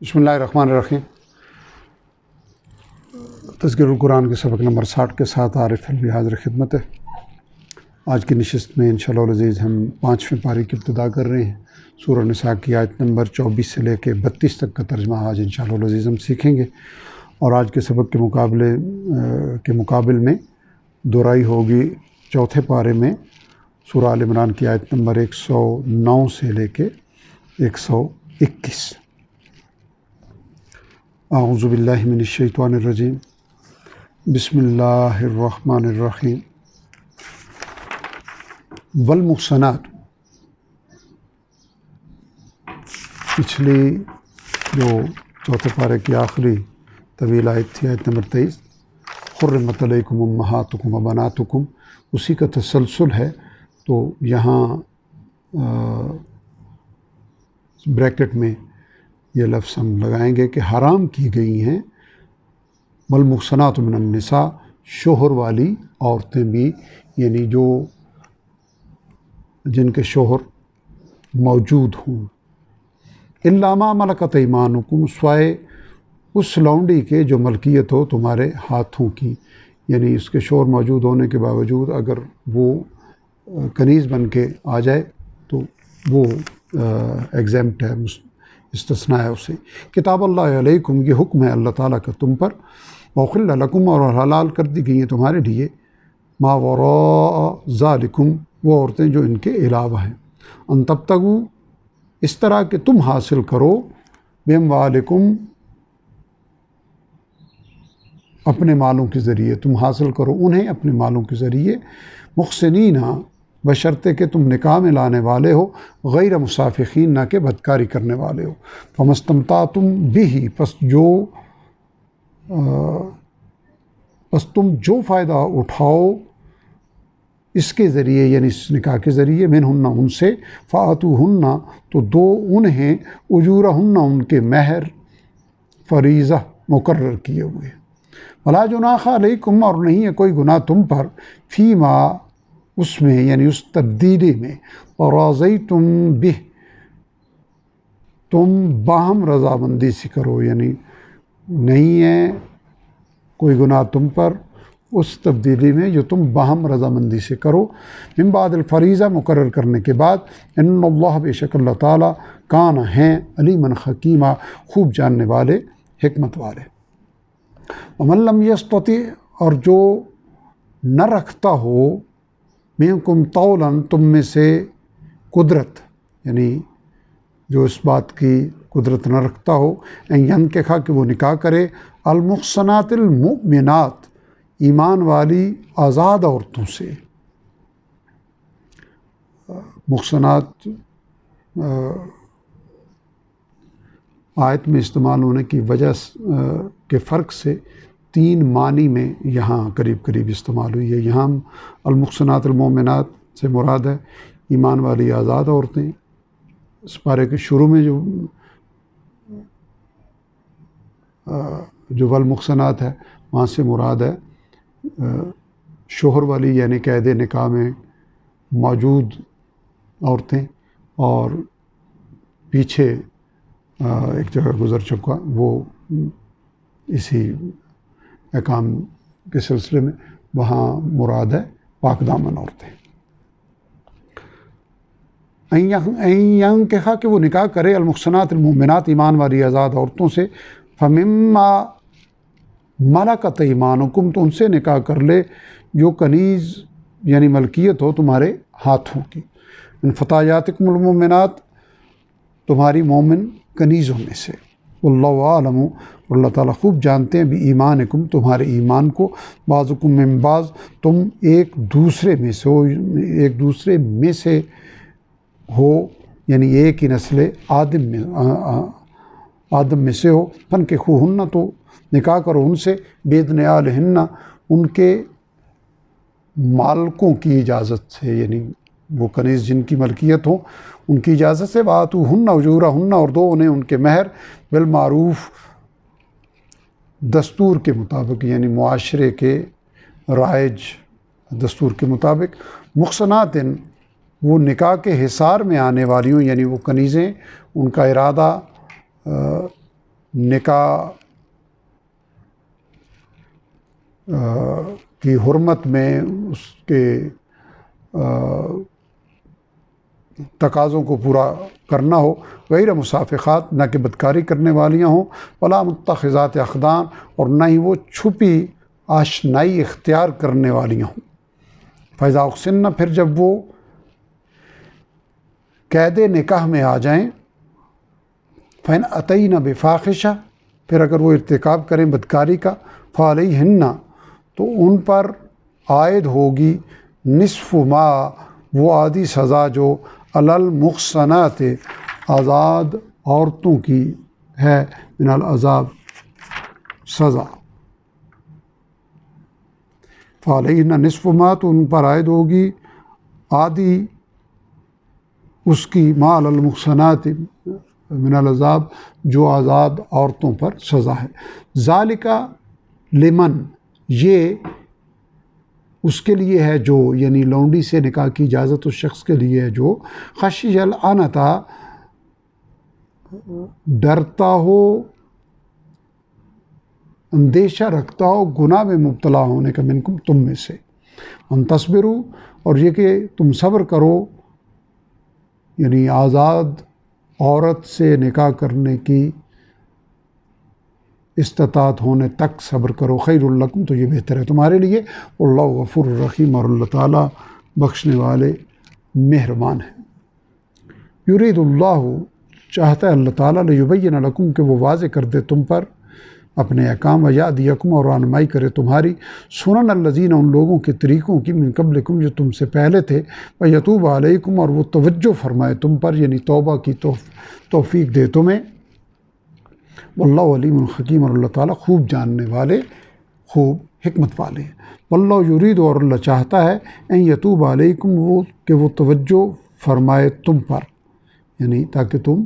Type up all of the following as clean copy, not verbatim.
بسم اللہ الرحمن الرحیم۔ تذکرہ القرآن کے سبق نمبر 60 کے ساتھ عارف الوی حاضر خدمت ہے۔ آج کی نشست میں انشاءاللہ العزیز ہم 5ویں پارے کی ابتدا کر رہے ہیں۔ سورہ نساء کی آیت نمبر 24 سے لے کے 32 تک کا ترجمہ آج انشاءاللہ العزیز ہم سیکھیں گے، اور آج کے سبق کے مقابل میں دہرائی ہوگی چوتھے پارے میں سورہ آل عمران کی آیت نمبر 109 سے لے کے 121۔ اعوذ باللہ من الشیطان الرجیم، بسم اللہ الرحمن الرحیم۔ والمحصنات، پچھلی جو چوتھے پارے کی آخری طویل آیت تھی، آیت نمبر 23، حرمت علیکم امہاتکم وبناتکم، اسی کا تسلسل ہے۔ تو یہاں بریکٹ میں یہ لفظ ہم لگائیں گے کہ حرام کی گئی ہیں والمحصنات من النساء، شوہر والی عورتیں بھی، یعنی جو جن کے شوہر موجود ہوں، الا ما ملکت ایمانکم، سوائے اس لونڈی کے جو ملکیت ہو تمہارے ہاتھوں کی، یعنی اس کے شوہر موجود ہونے کے باوجود اگر وہ کنیز بن کے آ جائے تو وہ ایگزیمپٹ ہے، استثناء ہے اسے۔ کتاب اللہ علیکم، یہ حکم ہے اللہ تعالیٰ کا تم پر، وحل لکم، اور حلال کر دی گئی ہیں تمہارے لیے، ما وراء ذالکم، وہ عورتیں جو ان کے علاوہ ہیں، ان تبتغوا، اس طرح کہ تم حاصل کرو، باموالکم، اپنے مالوں کے ذریعے تم حاصل کرو انہیں اپنے مالوں کے ذریعے، محسنین، بشرطے کہ تم نکاح میں لانے والے ہو، غیر مسافحین، نہ کہ بدکاری کرنے والے ہو۔ فمستمتعتم بہ، پس تم جو فائدہ اٹھاؤ اس کے ذریعے، یعنی اس نکاح کے ذریعے، منہن، ان سے، فآتوہن، تو دو انہیں، اجورہن، ان کے مہر، فریضہ، مقرر کیے ہوئے۔ ولا جناح علیکم، اور نہیں ہے کوئی گناہ تم پر، فیما، اس میں، یعنی اس تبدیلی میں، تراضیتم بہ، تم باہم رضامندی سے کرو، یعنی نہیں ہے کوئی گناہ تم پر اس تبدیلی میں جو تم باہم رضامندی سے کرو، من بعد الفریضہ، مقرر کرنے کے بعد، ان اللہ، بے شک اللہ تعالیٰ، کان، ہیں، علیما حکیما، خوب جاننے والے، حکمت والے۔ ومن لم یستطع، اور جو نہ رکھتا ہو، منکم طولا، تم میں سے قدرت، یعنی جو اس بات کی قدرت نہ رکھتا ہو، ان ینکحا، کہ وہ نکاح کرے، المحصنات المؤمنات، ایمان والی آزاد عورتوں سے۔ محصنات آیت میں استعمال ہونے کی وجہ کے فرق سے 3 معنی میں یہاں قریب قریب استعمال ہوئی ہے۔ یہاں المحصنات المؤمنات سے مراد ہے ایمان والی آزاد عورتیں۔ اس پارے کے شروع میں جو والمحصنات ہے، وہاں سے مراد ہے شوہر والی، یعنی قید نکاح میں موجود عورتیں، اور پیچھے ایک جگہ گزر چکا وہ اسی احکام کے سلسلے میں، وہاں مراد ہے پاک دامن عورتیں۔ ینکحا، کہ وہ نکاح کرے، المحصنات المؤمنات، ایمان والی آزاد عورتوں سے، فمما ملکت ایمانکم، تو ان سے نکاح کر لے جو کنیز، یعنی ملکیت ہو تمہارے ہاتھوں کی، ان فتایاتکم المؤمنات، تمہاری مومن کنیزوں میں سے، واللہ عالم، اور اللہ تعالیٰ خوب جانتے ہیں، بایمانکم، تمہارے ایمان کو، بعضکم من بعض، تم ایک دوسرے میں سے ہو، ایک دوسرے میں سے ہو، یعنی ایک ہی نسل آدم میں سے ہو، فانکحوہن، تو نکاح کرو ان سے، باذن اہلہن، ان کے مالکوں کی اجازت سے، یعنی وہ کنیز جن کی ملکیت ہوں ان کی اجازت سے، وآتوہن اجورہن، اور دو انہیں ان کے مہر، بالمعروف، دستور کے مطابق، یعنی معاشرے کے رائج دستور کے مطابق، محصنات، وہ نکاح کے حصار میں آنے والی ہوں، یعنی وہ کنیزیں، ان کا ارادہ نکاح کی حرمت میں اس کے تقاضوں کو پورا کرنا ہو، غیر مصافحات، نہ کہ بدکاری کرنے والیاں ہوں، ولا متخذات اخدان، اور نہ ہی وہ چھپی آشنائی اختیار کرنے والیاں ہوں۔ فیضا اقسن، پھر جب وہ قید نکاح میں آ جائیں، فین اتینہ بفاحشہ، پھر اگر وہ ارتکاب کریں بدکاری کا، فعلیہن، تو ان پر عائد ہوگی نصف ما، وہ آدھی سزا جو علی المحصنات، آزاد عورتوں کی ہے، من العذاب، سزا۔ فعلیہن نصف ما، تو ان پر عائد ہوگی آدھی اس کی، ما علی المحصنات من العذاب، جو آزاد عورتوں پر سزا ہے۔ ذالک لمن، یہ اس کے لیے ہے جو، یعنی لونڈی سے نکاح کی اجازت اس شخص کے لیے ہے جو خشی العنتا، ڈرتا ہو، اندیشہ رکھتا ہو گناہ میں مبتلا ہونے کا، منکم، تم میں سے، ان تصبروا، اور یہ کہ تم صبر کرو، یعنی آزاد عورت سے نکاح کرنے کی استطاعت ہونے تک صبر کرو، خیر لکم، تو یہ بہتر ہے تمہارے لیے، اللہ غفور الرحیم، اور اللہ تعالیٰ بخشنے والے مہربان ہیں۔ یرید اللہ، چاہتا ہے اللہ تعالیٰ، لیبین لکم، کہ وہ واضح کر دے تم پر اپنے احکام، ویہدیکم، اور رہنمائی کرے تمہاری، سنن الذین، ان لوگوں کے طریقوں کی، من قبلکم، جو تم سے پہلے تھے، ویتوب علیکم، اور وہ توجہ فرمائے تم پر، یعنی توبہ کی توفیق دے تمہیں، واللہ علیم الحکیم، اور اللہ تعالیٰ خوب جاننے والے، خوب حکمت والے ہیں۔ واللہ یرید، اور اللہ چاہتا ہے، ان یتوب علیکم، کہ وہ توجہ فرمائے تم پر، یعنی تاکہ تم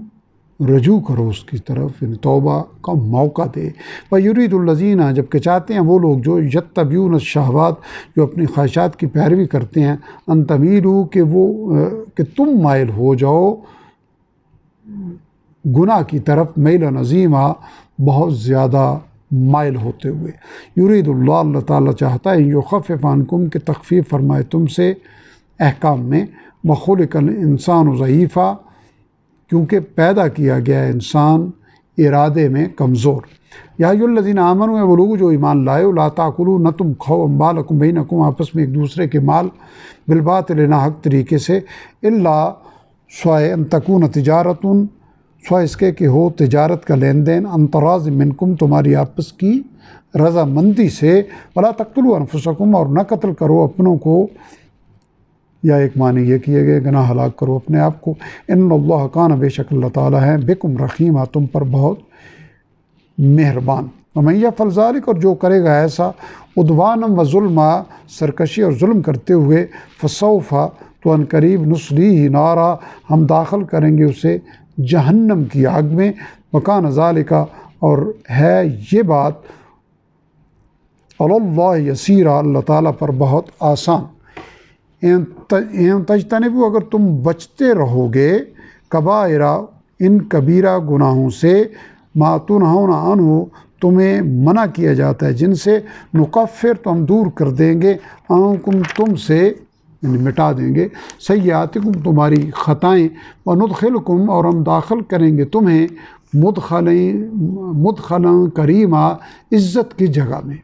رجوع کرو اس کی طرف، یعنی توبہ کا موقع دے۔ وَيُرِيدُ الَّذِينَ، جبکہ چاہتے ہیں وہ لوگ جو یتبعون الشہوات، جو اپنی خواہشات کی پیروی کرتے ہیں، ان تمیلوا، کہ تم مائل ہو جاؤ گناہ کی طرف، میل عظیمہ، بہت زیادہ مائل ہوتے ہوئے۔ یرید اللہ، اللہ تعالیٰ چاہتا ہے، یخفف عنکم، کہ تخفیف فرمائے تم سے احکام میں، وخلق الانسان ضعیفا، کیونکہ پیدا کیا گیا ہے انسان ارادے میں کمزور۔ یا ایھا الذین آمنوا، وہ لوگ جو ایمان لائے، لا تاکلوا، نہ تم کھاؤ، اموالکم بینکم، آپس میں ایک دوسرے کے مال، بالباطل، ناحق طریقے سے، الا سوائے ان تکون تجارت، سوائے اس کے کہ ہو تجارت کا لین دین، عن تراض منکم، تمہاری آپس کی رضامندی سے، ولا تقتلوا انفسکم، اور نہ قتل کرو اپنوں کو، یا ایک معنی یہ کیے گئے گناہ ہلاک کرو اپنے آپ کو، ان اللہ کان، بے شک اللہ تعالیٰ ہے، بکم رحیمہ، تم پر بہت مہربان۔ ومن یفعل ذلک، اور جو کرے گا ایسا، عدوانا و ظلما، سرکشی اور ظلم کرتے ہوئے، فسوف، تو ان قریب، نصلیہ نارا، ہم داخل کریں گے اسے جہنم کی آگ میں، وکان ذالک، اور ہے یہ بات، علی اللہ یسیرا، اللہ تعالیٰ پر بہت آسان۔ تجتنبوا، اگر تم بچتے رہو گے، کبائر، ان کبیرہ گناہوں سے، ما تنہون عنہ، تمہیں منع کیا جاتا ہے جن سے، نکفر، تو ہم دور کر دیں گے، عنکم، تم سے، یعنی مٹا دیں گے، سیئاتکم، تمہاری خطائیں، وندخلکم، اور ہم داخل کریں گے تمہیں، مدخلا کریما، عزت کی جگہ میں۔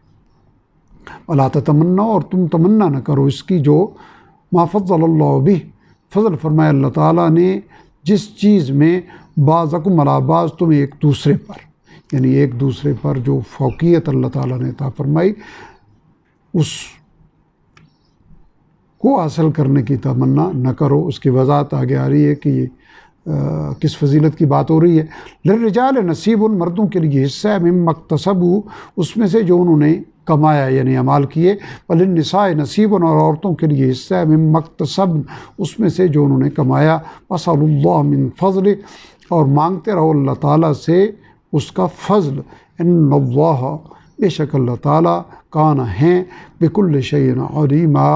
ولا تتمنوا، اور تم تمنا نہ کرو اس کی، جو ما فضل اللہ بہ، فضل فرمایا اللہ تعالیٰ نے جس چیز میں، بعضکم علی بعض، تمہیں ایک دوسرے پر، یعنی ایک دوسرے پر جو فوقیت اللہ تعالیٰ نے عطا فرمائی، اس کو حاصل کرنے کی تمنا نہ کرو۔ اس کی وضاحت آگے آ رہی ہے کہ یہ کس فضیلت کی بات ہو رہی ہے۔ للرجال نصیب، مردوں کے لیے حصہ ہے، مما اکتسبوا، اس میں سے جو انہوں نے کمایا، یعنی اعمال کیے، وللنساء نصیب، اور عورتوں کے لیے حصہ ہے، مما اکتسبن، اس میں سے جو انہوں نے کمایا، واسألوا اللہ من فضل، اور مانگتے رہو اللہ تعالیٰ سے اس کا فضل، ان اللہ، بے شک اللہ تعالیٰ، کان، ہیں، بکل شیء علیما،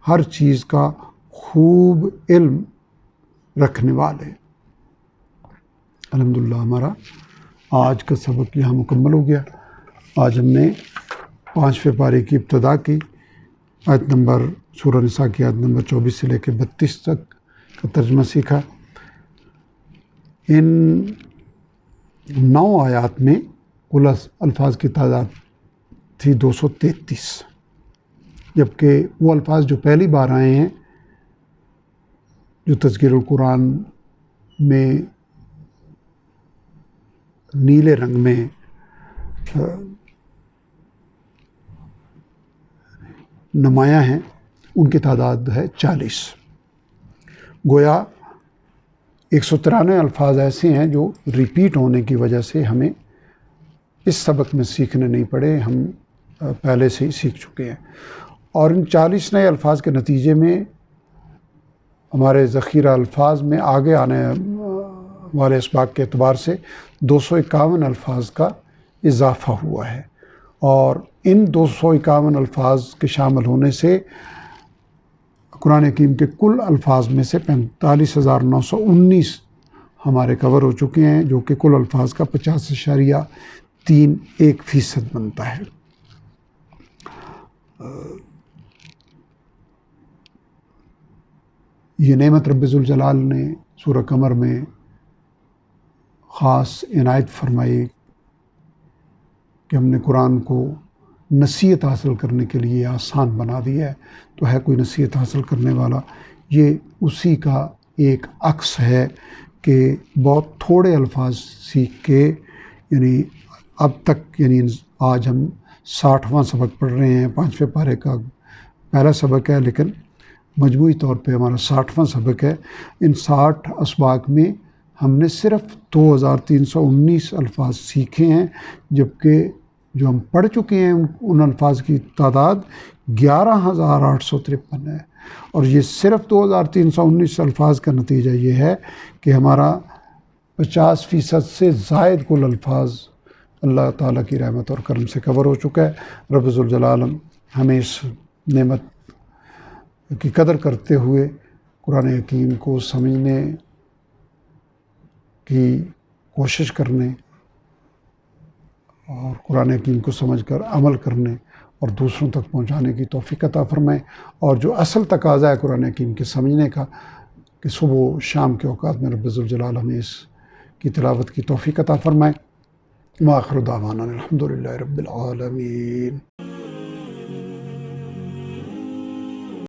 ہر چیز کا خوب علم رکھنے والے۔ الحمدللہ، ہمارا آج کا سبق یہاں مکمل ہو گیا۔ آج ہم نے 5ویں پارے کی ابتدا کی، آیت نمبر سورہ نساء کی آیت نمبر 24 سے لے کے 32 تک کا ترجمہ سیکھا۔ ان 9 آیات میں کل الفاظ کی تعداد تھی 233، جبکہ وہ الفاظ جو پہلی بار آئے ہیں، جو تذکیر القرآن میں نیلے رنگ میں نمایاں ہیں، ان کی تعداد ہے 40۔ گویا 193 الفاظ ایسے ہیں جو ریپیٹ ہونے کی وجہ سے ہمیں اس سبق میں سیکھنے نہیں پڑے، ہم پہلے سے ہی سیکھ چکے ہیں۔ اور ان 40 نئے الفاظ کے نتیجے میں ہمارے ذخیرہ الفاظ میں آگے آنے والے اسباق کے اعتبار سے 251 الفاظ کا اضافہ ہوا ہے، اور ان 251 الفاظ کے شامل ہونے سے قرآن حکیم کے کل الفاظ میں سے 45,919 ہمارے کور ہو چکے ہیں، جو کہ کل الفاظ کا 50.31% بنتا ہے۔ یہ نعمت رب ذوالجلال نے سورہ قمر میں خاص عنایت فرمائی کہ ہم نے قرآن کو نصیحت حاصل کرنے کے لیے آسان بنا دیا ہے۔ تو ہے کوئی نصیحت حاصل کرنے والا؟ یہ اسی کا ایک عکس ہے کہ بہت تھوڑے الفاظ سیکھ کے، یعنی اب تک، یعنی آج ہم 60واں سبق پڑھ رہے ہیں، 5ویں پارے کا پہلا سبق ہے، لیکن مجموعی طور پہ ہمارا 60واں سبق ہے۔ ان 60 اسباق میں ہم نے صرف 2319 الفاظ سیکھے ہیں، جبکہ جو ہم پڑھ چکے ہیں ان الفاظ کی تعداد 11,853 ہے۔ اور یہ صرف 2319 الفاظ کا نتیجہ یہ ہے کہ ہمارا 50% سے زائد کل الفاظ اللہ تعالیٰ کی رحمت اور کرم سے کور ہو چکا ہے۔ رب ذوالجلال ہمیں اس نعمت کی قدر کرتے ہوئے قرآن حکیم کو سمجھنے کی کوشش کرنے اور قرآن حکیم کو سمجھ کر عمل کرنے اور دوسروں تک پہنچانے کی توفیق عطا فرمائے، اور جو اصل تقاضا ہے قرآن حکیم کے سمجھنے کا، کہ صبح و شام کے اوقات میں رب ذوالجلال ہمیں اس کی تلاوت کی توفیق عطا فرمائے۔ وآخر دعوانا الحمدللہ رب العالمین۔